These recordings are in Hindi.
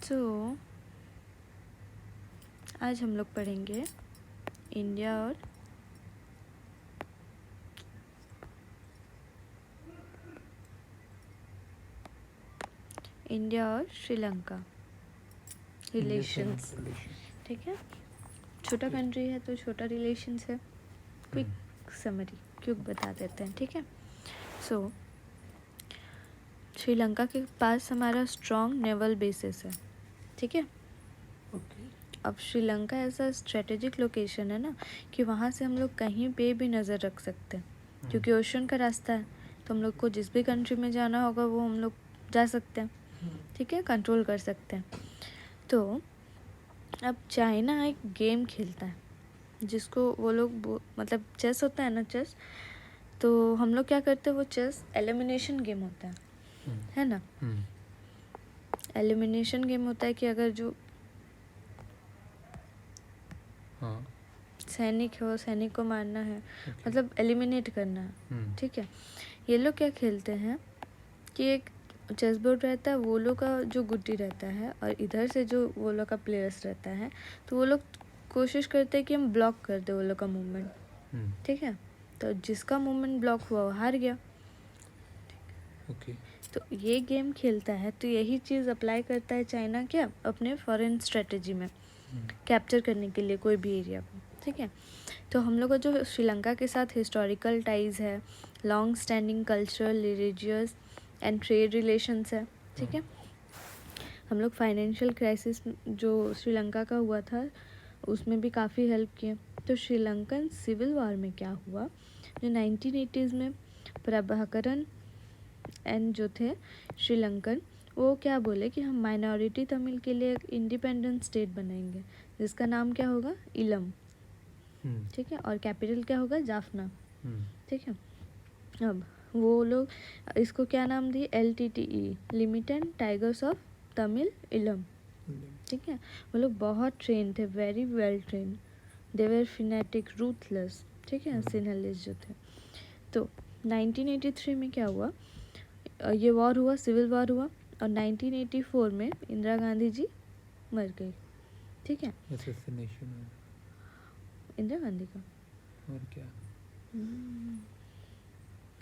सो आज हम लोग पढ़ेंगे इंडिया और श्रीलंका रिलेशंस। ठीक है, छोटा कंट्री है तो छोटा रिलेशंस है। क्विक समरी क्विक बता देते हैं। ठीक है, सो श्रीलंका के पास हमारा स्ट्रॉन्ग नेवल बेसिस है। ठीक है, अब श्रीलंका ऐसा स्ट्रेटेजिक लोकेशन है ना कि वहाँ से हम लोग कहीं पे भी नज़र रख सकते हैं, क्योंकि ओशन का रास्ता है, तो हम लोग को जिस भी कंट्री में जाना होगा वो हम लोग जा सकते हैं। ठीक है, कंट्रोल कर सकते हैं। तो अब चाइना एक गेम खेलता है जिसको वो लोग मतलब चेस होता है ना, चेस। तो हम लोग क्या करते हैं, वो चेस एलिमिनेशन गेम होता है ना। एलिमिनेशन गेम होता है कि अगर जो सैनिक है वो सैनिक को मारना है, मतलब एलिमिनेट करना है। ठीक है, ये लोग क्या खेलते हैं कि एक चेस बोर्ड रहता है, वो लोग का जो गुट्टी रहता है और इधर से जो वो लोग का प्लेयर्स रहता है, तो वो लोग कोशिश करते हैं कि हम ब्लॉक कर दे वो लोग का मूवमेंट। ठीक है, तो जिसका मूवमेंट ब्लॉक हुआ वो हार गया। तो ये गेम खेलता है, तो यही चीज़ अप्लाई करता है चाइना क्या अपने फॉरेन स्ट्रेटजी में कैप्चर करने के लिए कोई भी एरिया को। ठीक है, तो हम लोग का जो श्रीलंका के साथ हिस्टोरिकल टाइज़ है, long standing cultural, religious and trade relations है। ठीक है, हम लोग फाइनेंशियल क्राइसिस जो श्रीलंका का हुआ था उसमें भी काफ़ी हेल्प किए। तो श्रीलंकन सिविल वॉर में क्या हुआ, जो 1980s में प्रभाकरन एंड जो थे श्रीलंकन, वो क्या बोले कि हम माइनॉरिटी तमिल के लिए एक इंडिपेंडेंट स्टेट बनाएंगे जिसका नाम क्या होगा, इलम। ठीक है, और कैपिटल क्या होगा, जाफना। ठीक है, अब वो लोग इसको क्या नाम दिए, LTTE, limited tigers of Tamil इलम। ठीक है, वो लोग बहुत ट्रेन थे, वेरी वेल ट्रेन, दे वर फिनेटिक, रूथलेस। ठीक है, सिनहलिस जो थे। तो 1983 में क्या हुआ, ये वॉर हुआ, सिविल वॉर हुआ, और 1984 में इंदिरा गांधी जी मर गई। ठीक है, इंदिरा गांधी का और क्या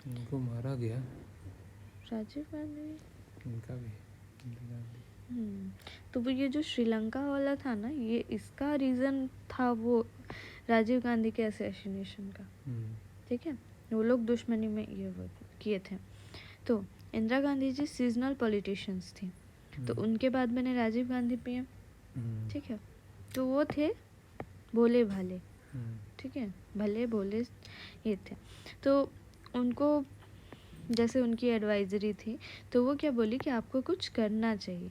इनको मारा गया, राजीव गांधी इनका भी तो वो ये जो श्रीलंका वाला था ना, ये इसका रीज़न था वो राजीव गांधी के असैसिनेशन का। ठीक है, वो लोग दुश्मनी में ये वो किए थे। तो इंदिरा गांधी जी सीजनल पॉलिटिशियंस थी, तो उनके बाद मैंने राजीव गांधी PM। ठीक है, तो वो थे भोले भाले। ठीक है, भले भोले ये थे। तो उनको जैसे उनकी एडवाइजरी थी, तो वो क्या बोली कि आपको कुछ करना चाहिए।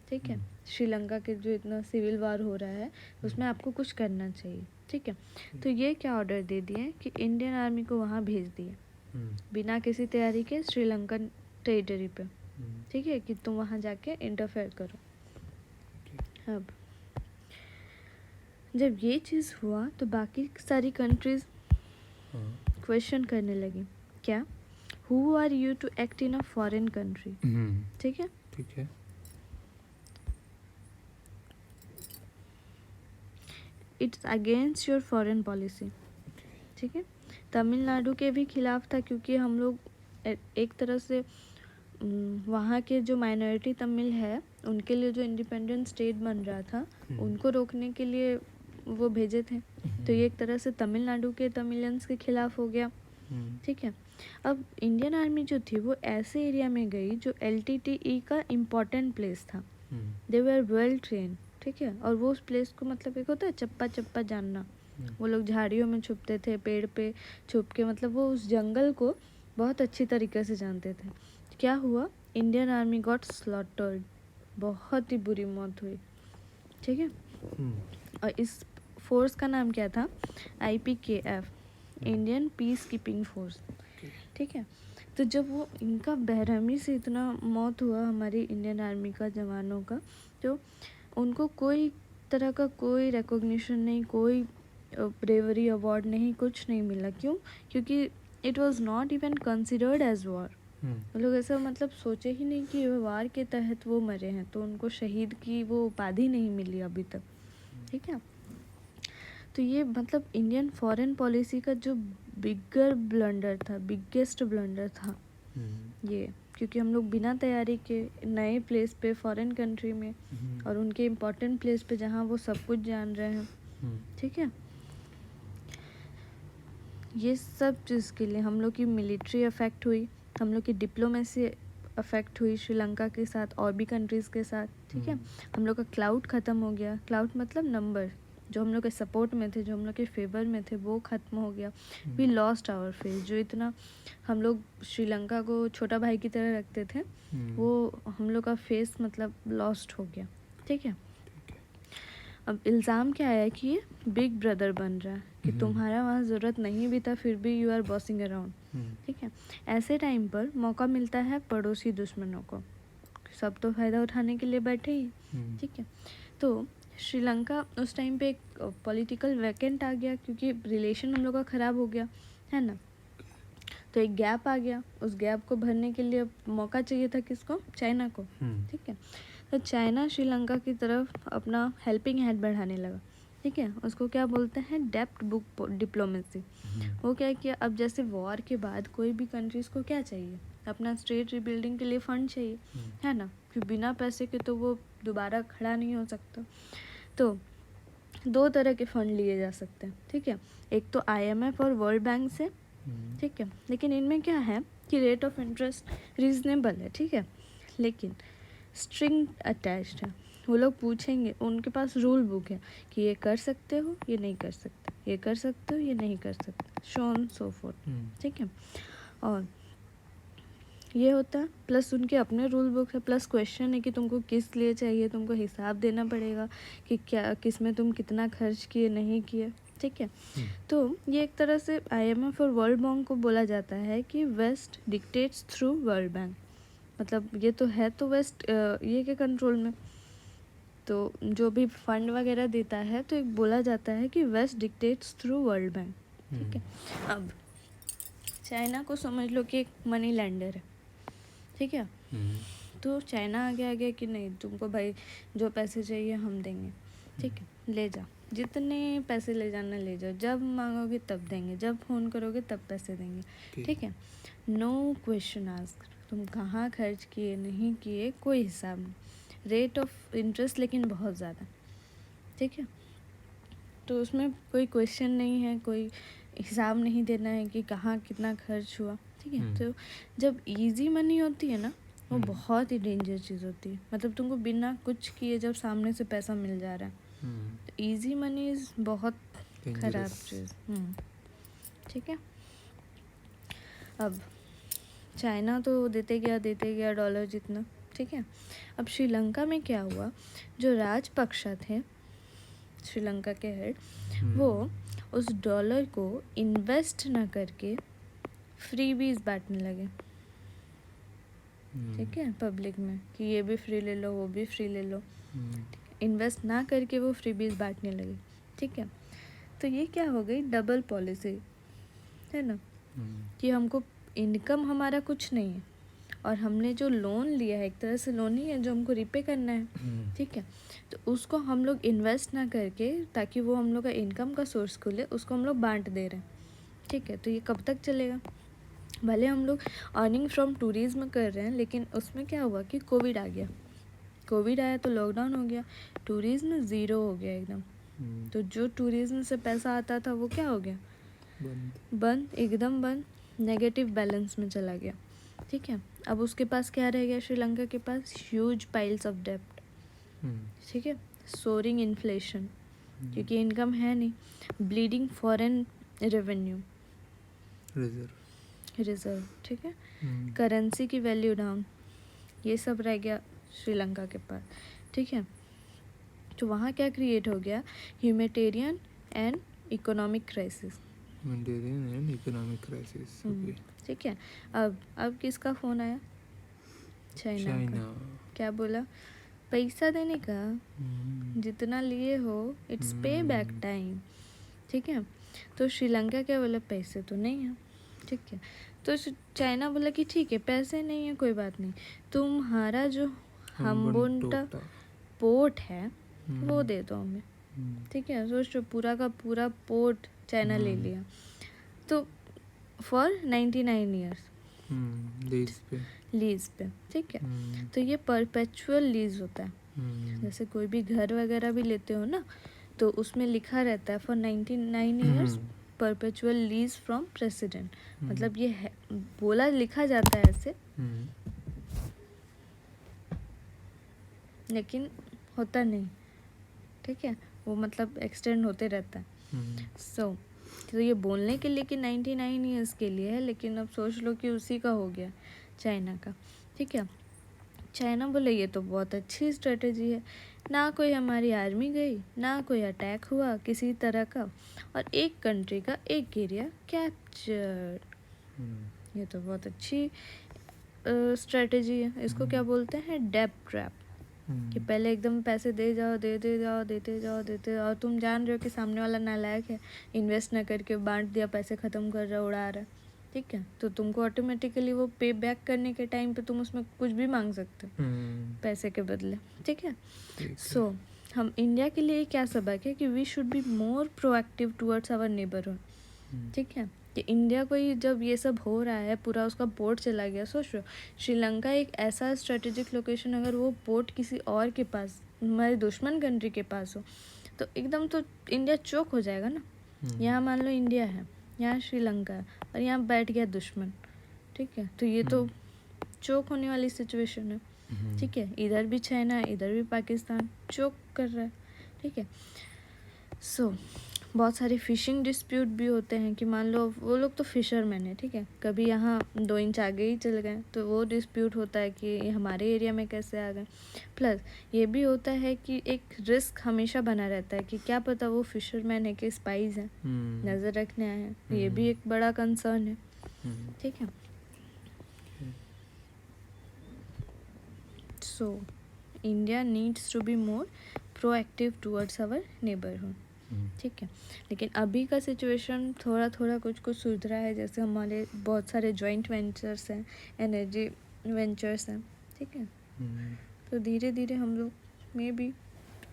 ठीक है, श्रीलंका के जो इतना सिविल वार हो रहा है उसमें आपको कुछ करना चाहिए। ठीक है, तो ये क्या ऑर्डर दे दिए कि इंडियन आर्मी को वहाँ भेज दिए बिना किसी तैयारी के श्रीलंकन टेरिटरी पे। ठीक है, कि तुम वहाँ जाके इंटरफेयर करो। अब जब ये चीज़ हुआ तो बाकी सारी कंट्रीज क्वेश्चन करने लगी, क्या who are you to act in a foreign country. ठीक है, ठीक है, it's against your foreign policy. ठीक है, तमिलनाडु के भी खिलाफ था, क्योंकि हम लोग एक तरह से वहाँ के जो माइनॉरिटी तमिल है उनके लिए जो इंडिपेंडेंट स्टेट बन रहा था उनको रोकने के लिए वो भेजे थे। तो ये एक तरह से तमिलनाडु के तमिलियंस के खिलाफ हो गया। ठीक है, अब इंडियन आर्मी जो थी वो ऐसे एरिया में गई जो LTTE का इम्पोर्टेंट प्लेस था, दे वर वेल ट्रेन। ठीक है, और वो उस प्लेस को मतलब एक होता है चप्पा चप्पा जानना, वो लोग झाड़ियों में छुपते थे, पेड़ पे छुप के, मतलब वो उस जंगल को बहुत अच्छी तरीके से जानते थे। क्या हुआ, इंडियन आर्मी गॉट स्लॉटर्ड, बहुत ही बुरी मौत हुई। ठीक है, और इस फोर्स का नाम क्या था, IPKF, Indian peace keeping force. ठीक है, तो जब वो इनका बेरहमी से इतना मौत हुआ हमारी इंडियन आर्मी का जवानों का, तो उनको कोई तरह का कोई रिकॉग्निशन नहीं, कोई ब्रेवरी अवार्ड नहीं, कुछ नहीं मिला। क्यों, क्योंकि it was not even considered as war. वो लोग ऐसा मतलब सोचे ही नहीं कि वार के तहत वो मरे हैं, तो उनको शहीद की वो उपाधि नहीं मिली अभी तक, ठीक है। तो ये मतलब इंडियन फॉरेन पॉलिसी का जो बिगेस्ट ब्लंडर था ये, क्योंकि हम लोग बिना तैयारी के नए प्लेस पे फॉरेन कंट्री में और उनके इम्पोर्टेंट प्लेस पे जहाँ वो सब कुछ जान रहे हैं, ठीक है। ये सब चीज़ के लिए हम लोग की मिलिट्री अफेक्ट हुई, हम लोग की डिप्लोमेसी अफेक्ट हुई श्रीलंका के साथ और भी कंट्रीज़ के साथ, ठीक है। हम लोग का क्लाउड ख़त्म हो गया, क्लाउड मतलब नंबर, जो हम लोग के सपोर्ट में थे, जो हम लोग के फेवर में थे, वो ख़त्म हो गया। वी लॉस्ट आवर फेस, जो इतना हम लोग श्रीलंका को छोटा भाई की तरह रखते थे, वो हम लोग का फेस मतलब लॉस्ट हो गया, ठीक है। अब इल्ज़ाम क्या है कि ये बिग ब्रदर बन रहा है, कि तुम्हारा वहाँ ज़रूरत नहीं भी था फिर भी यू आर बॉसिंग अराउंड, ठीक है। ऐसे टाइम पर मौका मिलता है पड़ोसी दुश्मनों को, सब तो फ़ायदा उठाने के लिए बैठे ही, ठीक है। तो श्रीलंका उस टाइम पे एक पॉलिटिकल वैकेंट आ गया, क्योंकि रिलेशन हम लोग का ख़राब हो गया है ना, तो एक गैप आ गया। उस गैप को भरने के लिए मौका चाहिए था किसको, चाइना को, ठीक है। तो चाइना श्रीलंका की तरफ अपना हेल्पिंग हैंड बढ़ाने लगा, ठीक है। उसको क्या बोलते हैं, डेप्ट बुक डिप्लोमेसी। वो क्या किया, अब जैसे वॉर के बाद कोई भी कंट्रीज़ को क्या चाहिए, अपना स्टेट रिबिल्डिंग के लिए फ़ंड चाहिए, है ना, क्योंकि बिना पैसे के तो वो दोबारा खड़ा नहीं हो सकता। तो दो तरह के फ़ंड लिए जा सकते हैं, ठीक है। एक तो IMF और वर्ल्ड बैंक से, ठीक है। लेकिन इनमें क्या है कि रेट ऑफ इंटरेस्ट रीज़नेबल है, ठीक है, लेकिन स्ट्रिंग अटैच्ड है। वो लोग पूछेंगे, उनके पास रूल बुक है कि ये कर सकते हो, ये नहीं कर सकते, ये कर सकते हो, ये नहीं कर सकते, सो ऑन सो फोर्थ, ठीक है। और ये होता है, प्लस उनके अपने रूल बुक है, प्लस क्वेश्चन है कि तुमको किस लिए चाहिए, तुमको हिसाब देना पड़ेगा कि क्या किस में तुम कितना खर्च किए नहीं किए, ठीक है। तो ये एक तरह से IMF और वर्ल्ड बैंक को बोला जाता है कि West dictates through World Bank, मतलब ये तो है तो वेस्ट ये के कंट्रोल में, तो जो भी फंड वगैरह देता है तो एक बोला जाता है कि West dictates through World Bank, ठीक है। अब चाइना को समझ लो कि एक मनी लैंडर है, ठीक है। तो चाइना आ गया कि नहीं, तुमको भाई जो पैसे चाहिए हम देंगे, ठीक है, ले जाओ, जितने पैसे ले जाना ले जाओ, जब मांगोगे तब देंगे, जब फ़ोन करोगे तब पैसे देंगे, ठीक है। नो क्वेश्चन आस्क, तुम कहाँ खर्च किए नहीं किए कोई हिसाब नहीं, रेट ऑफ इंटरेस्ट लेकिन बहुत ज़्यादा, ठीक है। तो उसमें कोई क्वेश्चन नहीं है, कोई हिसाब नहीं देना है कि कहाँ कितना खर्च हुआ, ठीक है। तो जब इजी मनी होती है ना, वो बहुत ही डेंजर चीज़ होती है, मतलब तुमको बिना कुछ किए जब सामने से पैसा मिल जा रहा है, तो इजी मनी इज़ बहुत ख़राब चीज़, ठीक है। अब चाइना तो देते गया डॉलर जितना, ठीक है। अब श्रीलंका में क्या हुआ, जो राजपक्षा थे श्रीलंका के हेड, वो उस डॉलर को इन्वेस्ट ना करके फ्रीबीज बांटने लगे, ठीक है, पब्लिक में, कि ये भी फ्री ले लो, वो भी फ्री ले लो, इन्वेस्ट ना करके वो फ्रीबीज बांटने लगे, ठीक है। तो ये क्या हो गई, डबल पॉलिसी है ना, कि हमको इनकम हमारा कुछ नहीं है, और हमने जो लोन लिया है एक तरह से लोन ही है जो हमको रिपे करना है, ठीक है। तो उसको हम लोग इन्वेस्ट ना करके, ताकि वो हम लोग का इनकम का सोर्स खुले, उसको हम लोग बांट दे रहे हैं, ठीक है। तो ये कब तक चलेगा, भले हम लोग अर्निंग फ्रॉम टूरिज्म कर रहे हैं, लेकिन उसमें क्या हुआ कि कोविड आ गया, कोविड आया तो लॉकडाउन हो गया, टूरिज्म ज़ीरो हो गया एकदम। तो जो टूरिज्म से पैसा आता था वो क्या हो गया, बंद, एकदम बंद, नेगेटिव बैलेंस में चला गया, ठीक है। अब उसके पास क्या रह गया, श्रीलंका के पास ह्यूज पाइल्स ऑफ डेप्ट, ठीक है, सोरिंग इन्फ्लेशन, क्योंकि इनकम है नहीं, ब्लीडिंग फॉरेन रेवेन्यू रिजर्व, ठीक है, करेंसी की वैल्यू डाउन, ये सब रह गया श्रीलंका के पास, ठीक है। तो वहाँ क्या क्रिएट हो गया, ह्यूमैनिटेरियन एंड इकोनॉमिक क्राइसिस, ठीक है। अब किसका फ़ोन आया, चाइना का, क्या बोला, पैसा देने का, जितना लिए हो इट्स पे बैक टाइम, ठीक है। तो श्रीलंका क्या बोला, पैसे तो नहीं है, ठीक है। तो चाइना बोला कि ठीक है, पैसे नहीं है कोई बात नहीं, तुम्हारा जो हम्बनटोटा पोर्ट है वो दे दो हमें, ठीक है। सोचो पूरा का पूरा पोर्ट चाइना ले लिया, तो फॉर 99 ईयर्स लीज पे, ठीक है। तो ये परपेचुअल लीज होता है। जैसे कोई भी घर वगैरह भी लेते हो ना, तो उसमें लिखा रहता है for 99 years perpetual lease from president. मतलब ये है, बोला लिखा जाता है ऐसे, लेकिन होता नहीं, ठीक है। वो मतलब एक्सटेंड होते रहता है। तो ये बोलने के लिए कि 99 ईयर्स के लिए है, लेकिन अब सोच लो कि उसी का हो गया चाइना का, ठीक है। चाइना बोले ये तो बहुत अच्छी स्ट्रेटेजी है, ना कोई हमारी आर्मी गई, ना कोई अटैक हुआ किसी तरह का, और एक कंट्री का एक एरिया कैप्चर। ये तो बहुत अच्छी स्ट्रेटेजी है। इसको क्या बोलते हैं? डेब्ट ट्रैप। कि पहले एकदम पैसे दे जाओ, देते जाओ, देते जाओ, देते जाओ, तुम जान रहे हो कि सामने वाला नालायक है, इन्वेस्ट ना करके बांट दिया, पैसे ख़त्म कर रहा, उड़ा रहा, ठीक है। तो तुमको ऑटोमेटिकली वो पे बैक करने के टाइम पे तुम उसमें कुछ भी मांग सकते हो पैसे के बदले, ठीक है। सो हम इंडिया के लिए क्या सबक है कि we should be more proactive towards our neighbourhood, ठीक है। कि इंडिया को ही जब ये सब हो रहा है, पूरा उसका पोर्ट चला गया, सोच लो श्रीलंका एक ऐसा स्ट्रेटेजिक लोकेशन, अगर वो पोर्ट किसी और के पास, हमारे दुश्मन कंट्री के पास हो, तो एकदम तो इंडिया चौक हो जाएगा ना। यहाँ मान लो इंडिया है, यहाँ श्रीलंका है, और यहाँ बैठ गया दुश्मन, ठीक है। तो ये तो चौक होने वाली सिचुएशन है, ठीक है। इधर भी चाइना है, इधर भी पाकिस्तान चौक कर रहा है, ठीक है। सो बहुत सारे फिशिंग डिस्प्यूट भी होते हैं कि मान लो वो लोग तो फिशरमैन है, ठीक है, कभी यहाँ 2 इंच आगे ही चल गए, तो वो डिस्प्यूट होता है कि ये हमारे एरिया में कैसे आ गए। प्लस ये भी होता है कि एक रिस्क हमेशा बना रहता है कि क्या पता वो फिशरमैन है कि स्पाइज हैं, नज़र रखने आए हैं, ये भी एक बड़ा कंसर्न है, ठीक है। So India needs to be more proactive towards our neighbourhood, ठीक है। लेकिन अभी का सिचुएशन थोड़ा थोड़ा कुछ सुधरा है, जैसे हमारे बहुत सारे जॉइंट वेंचर्स हैं, एनर्जी वेंचर्स हैं, ठीक है। तो धीरे धीरे हम लोग में भी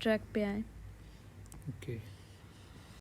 ट्रैक पे आए। ओके।